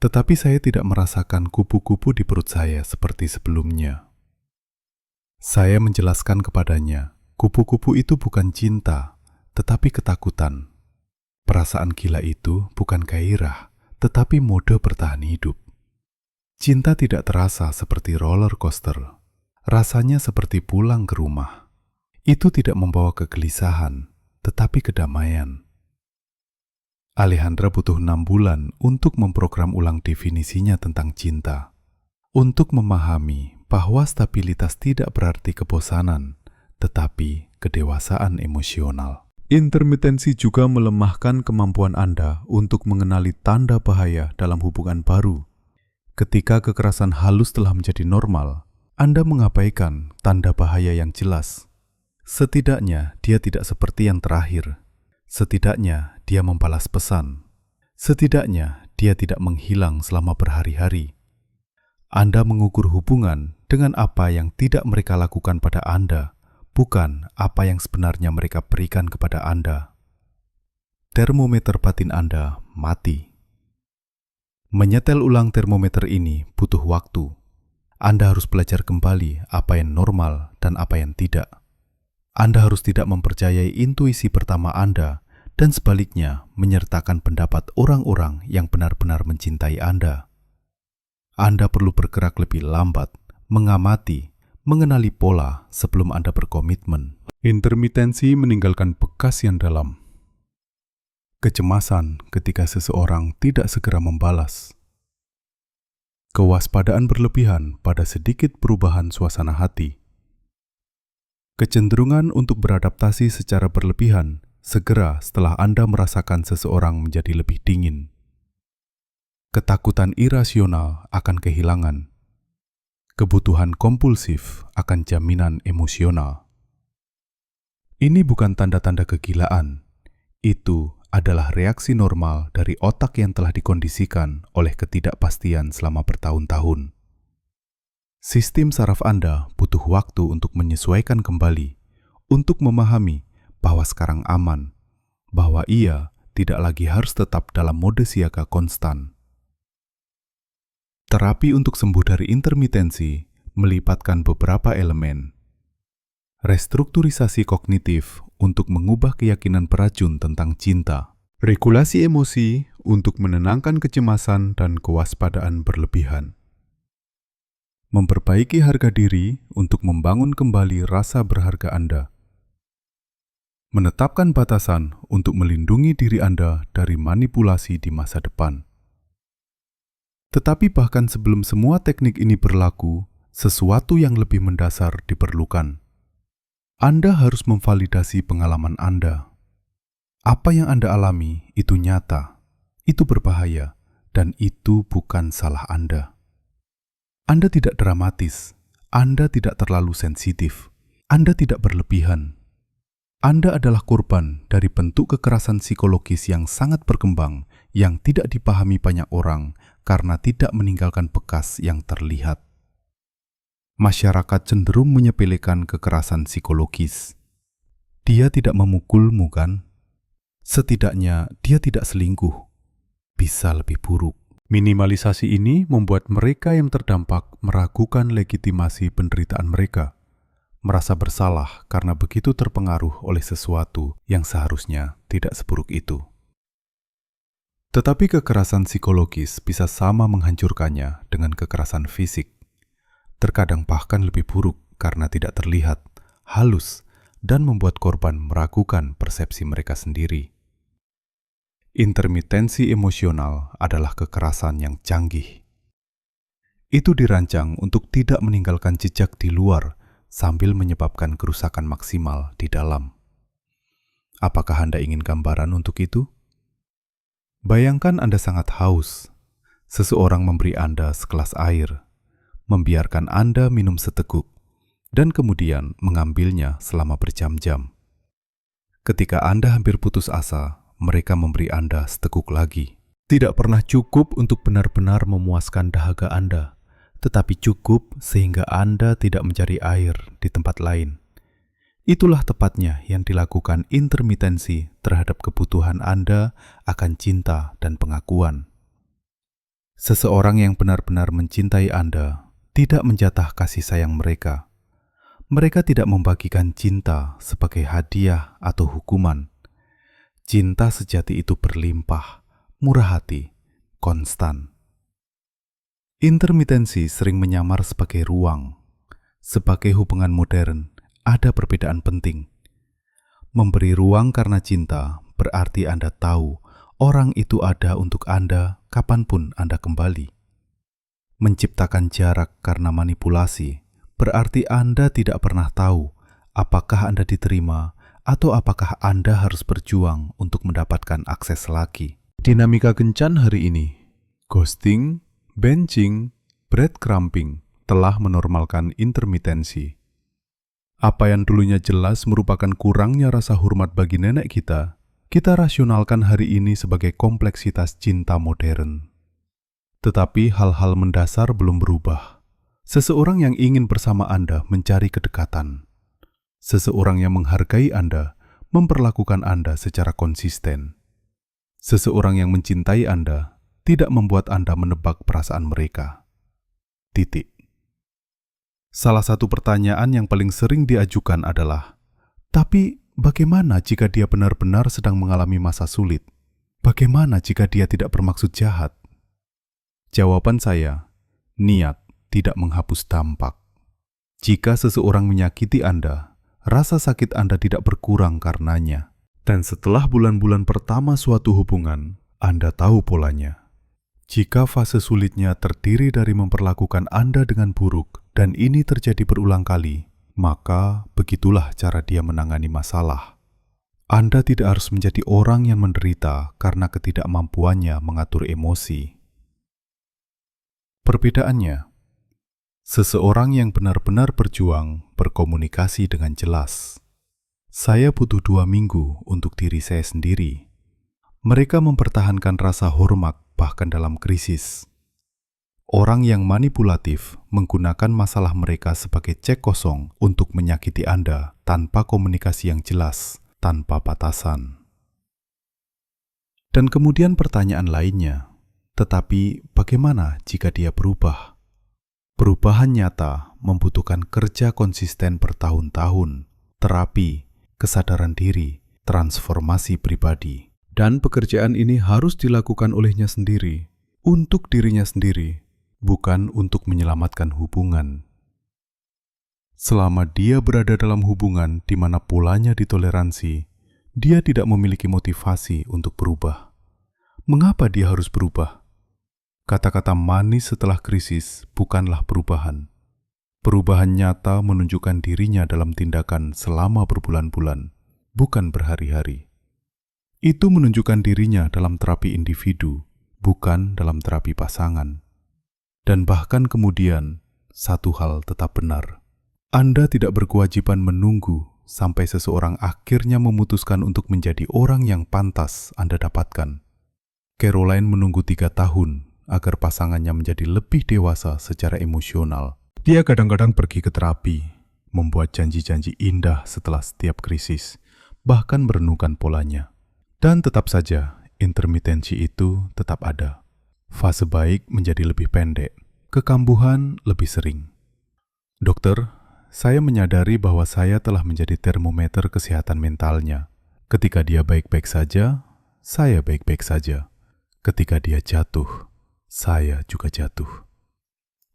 Tetapi saya tidak merasakan kupu-kupu di perut saya seperti sebelumnya. Saya menjelaskan kepadanya, kupu-kupu itu bukan cinta, tetapi ketakutan. Perasaan gila itu bukan gairah, tetapi mode bertahan hidup. Cinta tidak terasa seperti roller coaster. Rasanya seperti pulang ke rumah. Itu tidak membawa kegelisahan, tetapi kedamaian. Alejandra butuh 6 bulan untuk memprogram ulang definisinya tentang cinta. Untuk memahami bahwa stabilitas tidak berarti kebosanan, tetapi kedewasaan emosional. Intermitensi juga melemahkan kemampuan Anda untuk mengenali tanda bahaya dalam hubungan baru. Ketika kekerasan halus telah menjadi normal, Anda mengabaikan tanda bahaya yang jelas. Setidaknya dia tidak seperti yang terakhir. Setidaknya dia membalas pesan. Setidaknya dia tidak menghilang selama berhari-hari. Anda mengukur hubungan dengan apa yang tidak mereka lakukan pada Anda, bukan apa yang sebenarnya mereka berikan kepada Anda. Termometer batin Anda mati. Menyetel ulang termometer ini butuh waktu. Anda harus belajar kembali apa yang normal dan apa yang tidak. Anda harus tidak mempercayai intuisi pertama Anda dan sebaliknya menyertakan pendapat orang-orang yang benar-benar mencintai Anda. Anda perlu bergerak lebih lambat, mengamati, mengenali pola sebelum Anda berkomitmen. Intermitensi meninggalkan bekas yang dalam. Kecemasan ketika seseorang tidak segera membalas. Kewaspadaan berlebihan pada sedikit perubahan suasana hati. Kecenderungan untuk beradaptasi secara berlebihan segera setelah Anda merasakan seseorang menjadi lebih dingin. Ketakutan irasional akan kehilangan. Kebutuhan kompulsif akan jaminan emosional. Ini bukan tanda-tanda kegilaan. Itu adalah reaksi normal dari otak yang telah dikondisikan oleh ketidakpastian selama bertahun-tahun. Sistem saraf Anda butuh waktu untuk menyesuaikan kembali, untuk memahami bahwa sekarang aman, bahwa ia tidak lagi harus tetap dalam mode siaga konstan. Terapi untuk sembuh dari intermitensi melibatkan beberapa elemen. Restrukturisasi kognitif untuk mengubah keyakinan beracun tentang cinta. Regulasi emosi untuk menenangkan kecemasan dan kewaspadaan berlebihan. Memperbaiki harga diri untuk membangun kembali rasa berharga Anda. Menetapkan batasan untuk melindungi diri Anda dari manipulasi di masa depan. Tetapi bahkan sebelum semua teknik ini berlaku, sesuatu yang lebih mendasar diperlukan. Anda harus memvalidasi pengalaman Anda. Apa yang Anda alami itu nyata, itu berbahaya, dan itu bukan salah Anda. Anda tidak dramatis, Anda tidak terlalu sensitif, Anda tidak berlebihan. Anda adalah korban dari bentuk kekerasan psikologis yang sangat berkembang, yang tidak dipahami banyak orang karena tidak meninggalkan bekas yang terlihat. Masyarakat cenderung menyepelekan kekerasan psikologis. Dia tidak memukulmu, kan? Setidaknya dia tidak selingkuh. Bisa lebih buruk. Minimalisasi ini membuat mereka yang terdampak meragukan legitimasi penderitaan mereka, merasa bersalah karena begitu terpengaruh oleh sesuatu yang seharusnya tidak seburuk itu. Tetapi kekerasan psikologis bisa sama menghancurkannya dengan kekerasan fisik. Terkadang bahkan lebih buruk karena tidak terlihat, halus, dan membuat korban meragukan persepsi mereka sendiri. Intermitensi emosional adalah kekerasan yang canggih. Itu dirancang untuk tidak meninggalkan jejak di luar sambil menyebabkan kerusakan maksimal di dalam. Apakah Anda ingin gambaran untuk itu? Bayangkan Anda sangat haus. Seseorang memberi Anda segelas air, membiarkan Anda minum seteguk, dan kemudian mengambilnya selama berjam-jam. Ketika Anda hampir putus asa, mereka memberi Anda seteguk lagi. Tidak pernah cukup untuk benar-benar memuaskan dahaga Anda, tetapi cukup sehingga Anda tidak mencari air di tempat lain. Itulah tepatnya yang dilakukan intermitensi terhadap kebutuhan Anda akan cinta dan pengakuan. Seseorang yang benar-benar mencintai Anda tidak menjatah kasih sayang mereka. Mereka tidak membagikan cinta sebagai hadiah atau hukuman. Cinta sejati itu berlimpah, murah hati, konstan. Intermitensi sering menyamar sebagai ruang. Sebagai hubungan modern, ada perbedaan penting. Memberi ruang karena cinta berarti Anda tahu orang itu ada untuk Anda kapanpun Anda kembali. Menciptakan jarak karena manipulasi berarti Anda tidak pernah tahu apakah Anda diterima atau apakah Anda harus berjuang untuk mendapatkan akses lagi. Dinamika kencan hari ini, ghosting, benching, breadcrumbing telah menormalkan intermitensi. Apa yang dulunya jelas merupakan kurangnya rasa hormat bagi nenek kita rasionalkan hari ini sebagai kompleksitas cinta modern. Tetapi hal-hal mendasar belum berubah. Seseorang yang ingin bersama Anda mencari kedekatan. Seseorang yang menghargai Anda, memperlakukan Anda secara konsisten. Seseorang yang mencintai Anda, tidak membuat Anda menebak perasaan mereka. Titik. Salah satu pertanyaan yang paling sering diajukan adalah, tapi bagaimana jika dia benar-benar sedang mengalami masa sulit? Bagaimana jika dia tidak bermaksud jahat? Jawaban saya, niat tidak menghapus dampak. Jika seseorang menyakiti Anda, rasa sakit Anda tidak berkurang karenanya. Dan setelah bulan-bulan pertama suatu hubungan, Anda tahu polanya. Jika fase sulitnya terdiri dari memperlakukan Anda dengan buruk, dan ini terjadi berulang kali, maka begitulah cara dia menangani masalah. Anda tidak harus menjadi orang yang menderita karena ketidakmampuannya mengatur emosi. Perbedaannya, seseorang yang benar-benar berjuang berkomunikasi dengan jelas. Saya butuh 2 minggu untuk diri saya sendiri. Mereka mempertahankan rasa hormat bahkan dalam krisis. Orang yang manipulatif menggunakan masalah mereka sebagai cek kosong untuk menyakiti Anda tanpa komunikasi yang jelas, tanpa batasan. Dan kemudian pertanyaan lainnya, tetapi bagaimana jika dia berubah? Perubahan nyata membutuhkan kerja konsisten bertahun-tahun, terapi, kesadaran diri, transformasi pribadi. Dan pekerjaan ini harus dilakukan olehnya sendiri, untuk dirinya sendiri, bukan untuk menyelamatkan hubungan. Selama dia berada dalam hubungan di mana polanya ditoleransi, dia tidak memiliki motivasi untuk berubah. Mengapa dia harus berubah? Kata-kata manis setelah krisis bukanlah perubahan. Perubahan nyata menunjukkan dirinya dalam tindakan selama berbulan-bulan, bukan berhari-hari. Itu menunjukkan dirinya dalam terapi individu, bukan dalam terapi pasangan. Dan bahkan kemudian, satu hal tetap benar. Anda tidak berkewajiban menunggu sampai seseorang akhirnya memutuskan untuk menjadi orang yang pantas Anda dapatkan. Caroline menunggu 3 tahun agar pasangannya menjadi lebih dewasa secara emosional. Dia kadang-kadang pergi ke terapi, membuat janji-janji indah setelah setiap krisis, bahkan merenungkan polanya. Dan tetap saja, intermitensi itu tetap ada. Fase baik menjadi lebih pendek, kekambuhan lebih sering. Dokter, saya menyadari bahwa saya telah menjadi termometer kesehatan mentalnya. Ketika dia baik-baik saja, saya baik-baik saja. Ketika dia jatuh, saya juga jatuh.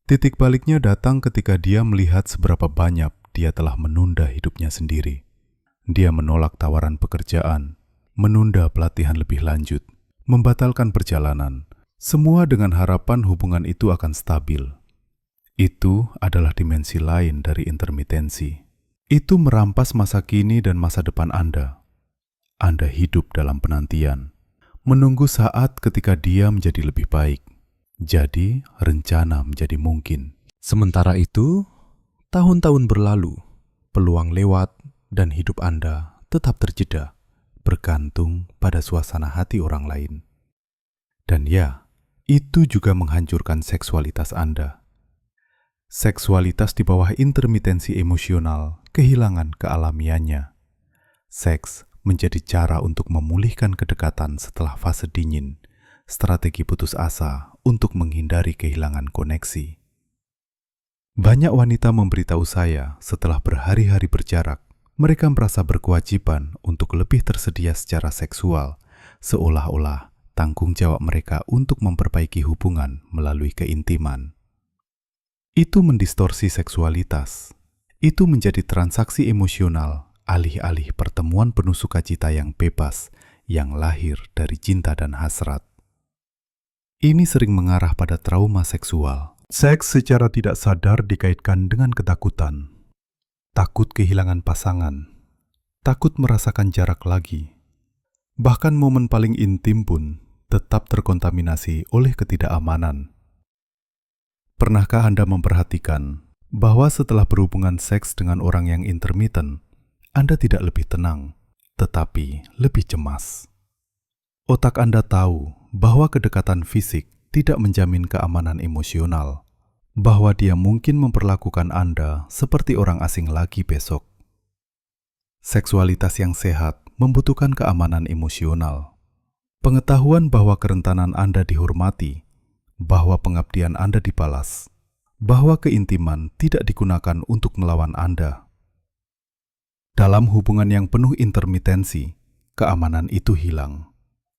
Titik baliknya datang ketika dia melihat seberapa banyak dia telah menunda hidupnya sendiri. Dia menolak tawaran pekerjaan, menunda pelatihan lebih lanjut, membatalkan perjalanan, semua dengan harapan hubungan itu akan stabil. Itu adalah dimensi lain dari intermitensi. Itu merampas masa kini dan masa depan Anda. Anda hidup dalam penantian, menunggu saat ketika dia menjadi lebih baik. Jadi, rencana menjadi mungkin. Sementara itu, tahun-tahun berlalu, peluang lewat, dan hidup Anda tetap terjeda, bergantung pada suasana hati orang lain. Dan ya, itu juga menghancurkan seksualitas Anda. Seksualitas di bawah intermitensi emosional kehilangan kealamiannya. Seks menjadi cara untuk memulihkan kedekatan setelah fase dingin, strategi putus asa untuk menghindari kehilangan koneksi. Banyak wanita memberitahu saya setelah berhari-hari berjarak, mereka merasa berkewajiban untuk lebih tersedia secara seksual, seolah-olah tanggung jawab mereka untuk memperbaiki hubungan melalui keintiman. Itu mendistorsi seksualitas. Itu menjadi transaksi emosional, alih-alih pertemuan penuh sukacita yang bebas, yang lahir dari cinta dan hasrat. Ini sering mengarah pada trauma seksual. Seks secara tidak sadar dikaitkan dengan ketakutan. Takut kehilangan pasangan. Takut merasakan jarak lagi. Bahkan momen paling intim pun tetap terkontaminasi oleh ketidakamanan. Pernahkah Anda memperhatikan bahwa setelah berhubungan seks dengan orang yang intermittent, Anda tidak lebih tenang, tetapi lebih cemas? Otak Anda tahu bahwa kedekatan fisik tidak menjamin keamanan emosional, bahwa dia mungkin memperlakukan Anda seperti orang asing lagi besok. Seksualitas yang sehat membutuhkan keamanan emosional. Pengetahuan bahwa kerentanan Anda dihormati, bahwa pengabdian Anda dibalas, bahwa keintiman tidak digunakan untuk melawan Anda. Dalam hubungan yang penuh intermitensi, keamanan itu hilang.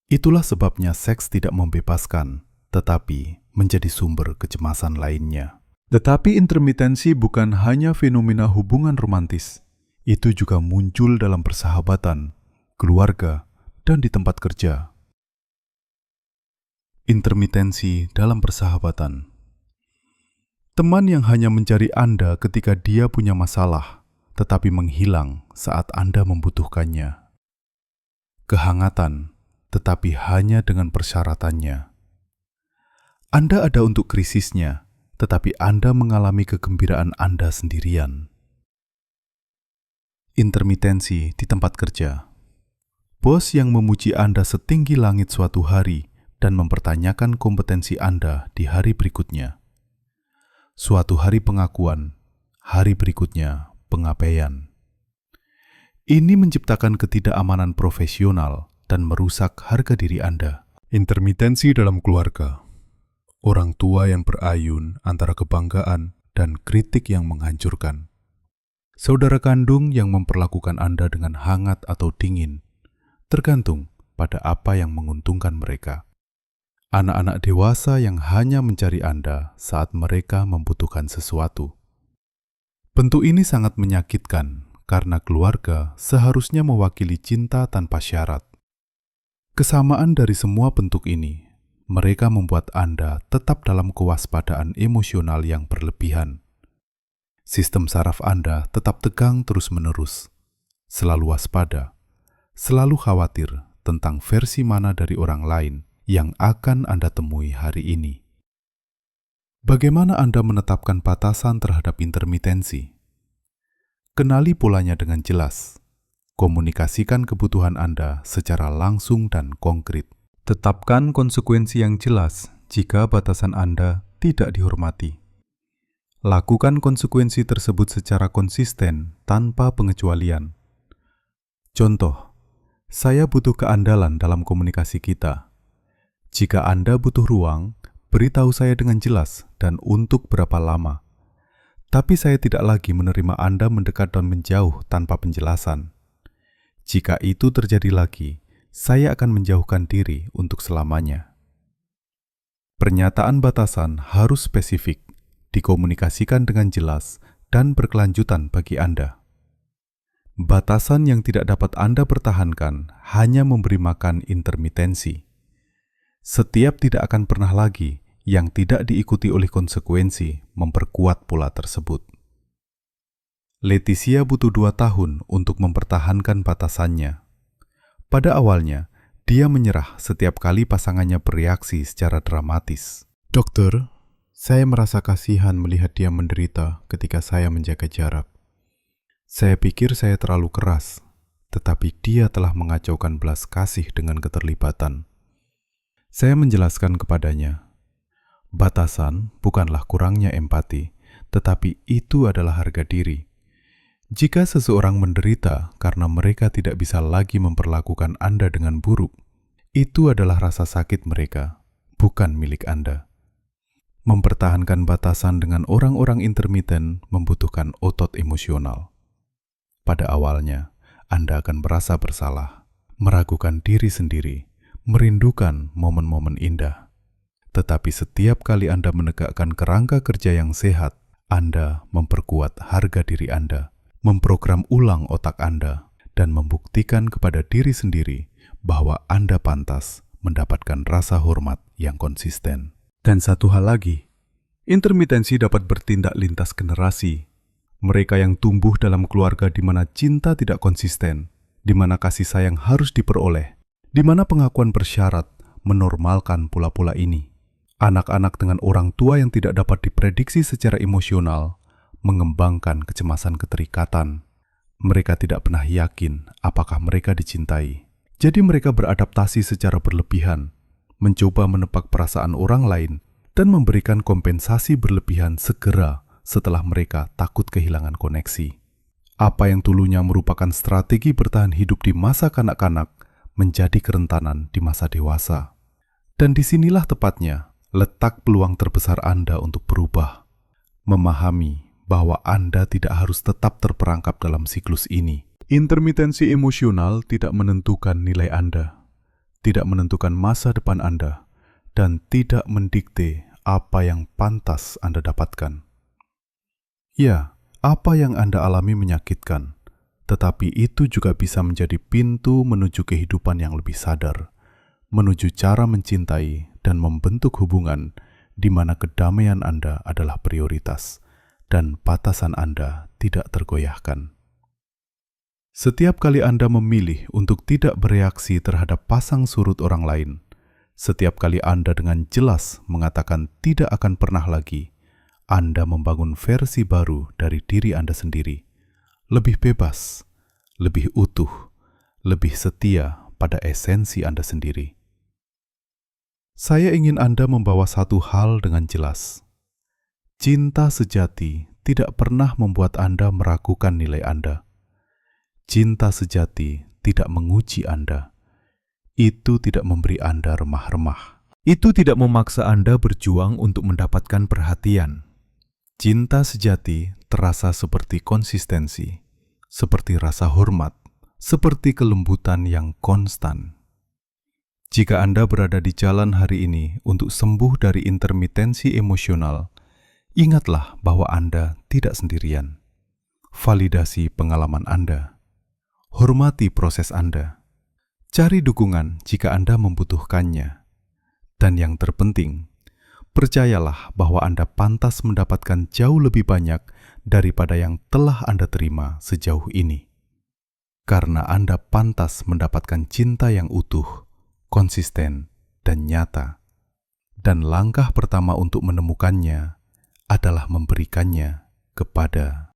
Itulah sebabnya seks tidak membebaskan, tetapi menjadi sumber kecemasan lainnya. Tetapi intermitensi bukan hanya fenomena hubungan romantis. Itu juga muncul dalam persahabatan, keluarga, dan di tempat kerja. Intermitensi dalam persahabatan. Teman yang hanya mencari Anda ketika dia punya masalah, tetapi menghilang saat Anda membutuhkannya. Kehangatan, tetapi hanya dengan persyaratannya. Anda ada untuk krisisnya, tetapi Anda mengalami kegembiraan Anda sendirian. Intermitensi di tempat kerja. Bos yang memuji Anda setinggi langit suatu hari dan mempertanyakan kompetensi Anda di hari berikutnya. Suatu hari pengakuan, hari berikutnya pengabaian. Ini menciptakan ketidakamanan profesional dan merusak harga diri Anda. Intermitensi dalam keluarga. Orang tua yang berayun antara kebanggaan dan kritik yang menghancurkan. Saudara kandung yang memperlakukan Anda dengan hangat atau dingin, tergantung pada apa yang menguntungkan mereka. Anak-anak dewasa yang hanya mencari Anda saat mereka membutuhkan sesuatu. Bentuk ini sangat menyakitkan karena keluarga seharusnya mewakili cinta tanpa syarat. Kesamaan dari semua bentuk ini, mereka membuat Anda tetap dalam kewaspadaan emosional yang berlebihan. Sistem saraf Anda tetap tegang terus-menerus, selalu waspada, selalu khawatir tentang versi mana dari orang lain yang akan Anda temui hari ini. Bagaimana Anda menetapkan batasan terhadap intermitensi? Kenali polanya dengan jelas. Komunikasikan kebutuhan Anda secara langsung dan konkret. Tetapkan konsekuensi yang jelas jika batasan Anda tidak dihormati. Lakukan konsekuensi tersebut secara konsisten tanpa pengecualian. Contoh, saya butuh keandalan dalam komunikasi kita. Jika Anda butuh ruang, beritahu saya dengan jelas dan untuk berapa lama. Tapi saya tidak lagi menerima Anda mendekat dan menjauh tanpa penjelasan. Jika itu terjadi lagi, saya akan menjauhkan diri untuk selamanya. Pernyataan batasan harus spesifik, dikomunikasikan dengan jelas, dan berkelanjutan bagi Anda. Batasan yang tidak dapat Anda pertahankan hanya memberi makan intermitensi. Setiap tidak akan pernah lagi yang tidak diikuti oleh konsekuensi memperkuat pola tersebut. Leticia butuh 2 tahun untuk mempertahankan batasannya. Pada awalnya, dia menyerah setiap kali pasangannya bereaksi secara dramatis. Dokter, saya merasa kasihan melihat dia menderita ketika saya menjaga jarak. Saya pikir saya terlalu keras, tetapi dia telah mengacaukan belas kasih dengan keterlibatan. Saya menjelaskan kepadanya, batasan bukanlah kurangnya empati, tetapi itu adalah harga diri. Jika seseorang menderita karena mereka tidak bisa lagi memperlakukan Anda dengan buruk, itu adalah rasa sakit mereka, bukan milik Anda. Mempertahankan batasan dengan orang-orang intermiten membutuhkan otot emosional. Pada awalnya, Anda akan merasa bersalah, meragukan diri sendiri, merindukan momen-momen indah. Tetapi setiap kali Anda menegakkan kerangka kerja yang sehat Anda memperkuat harga diri Anda, memprogram ulang otak Anda, dan membuktikan kepada diri sendiri bahwa Anda pantas mendapatkan rasa hormat yang konsisten. Dan satu hal lagi, intermitensi dapat bertindak lintas generasi. Mereka yang tumbuh dalam keluarga di mana cinta tidak konsisten, di mana kasih sayang harus diperoleh, di mana pengakuan bersyarat menormalkan pola-pola ini. Anak-anak dengan orang tua yang tidak dapat diprediksi secara emosional mengembangkan kecemasan keterikatan. Mereka tidak pernah yakin apakah mereka dicintai. Jadi mereka beradaptasi secara berlebihan, mencoba menebak perasaan orang lain, dan memberikan kompensasi berlebihan segera setelah mereka takut kehilangan koneksi. Apa yang dulunya merupakan strategi bertahan hidup di masa kanak-kanak menjadi kerentanan di masa dewasa. Dan disinilah tepatnya letak peluang terbesar Anda untuk berubah. Memahami bahwa Anda tidak harus tetap terperangkap dalam siklus ini. Intermitensi emosional tidak menentukan nilai Anda, tidak menentukan masa depan Anda, dan tidak mendikte apa yang pantas Anda dapatkan. Ya, apa yang Anda alami menyakitkan, tetapi itu juga bisa menjadi pintu menuju kehidupan yang lebih sadar, menuju cara mencintai dan membentuk hubungan di mana kedamaian Anda adalah prioritas dan batasan Anda tidak tergoyahkan. Setiap kali Anda memilih untuk tidak bereaksi terhadap pasang surut orang lain, setiap kali Anda dengan jelas mengatakan tidak akan pernah lagi, Anda membangun versi baru dari diri Anda sendiri, lebih bebas, lebih utuh, lebih setia pada esensi Anda sendiri. Saya ingin Anda membawa satu hal dengan jelas. Cinta sejati tidak pernah membuat Anda meragukan nilai Anda. Cinta sejati tidak menguji Anda. Itu tidak memberi Anda remah-remah. Itu tidak memaksa Anda berjuang untuk mendapatkan perhatian. Cinta sejati terasa seperti konsistensi, seperti rasa hormat, seperti kelembutan yang konstan. Jika Anda berada di jalan hari ini untuk sembuh dari intermitensi emosional, ingatlah bahwa Anda tidak sendirian. Validasi pengalaman Anda. Hormati proses Anda. Cari dukungan jika Anda membutuhkannya. Dan yang terpenting, percayalah bahwa Anda pantas mendapatkan jauh lebih banyak daripada yang telah Anda terima sejauh ini. Karena Anda pantas mendapatkan cinta yang utuh, konsisten, dan nyata. Dan langkah pertama untuk menemukannya adalah memberikannya kepada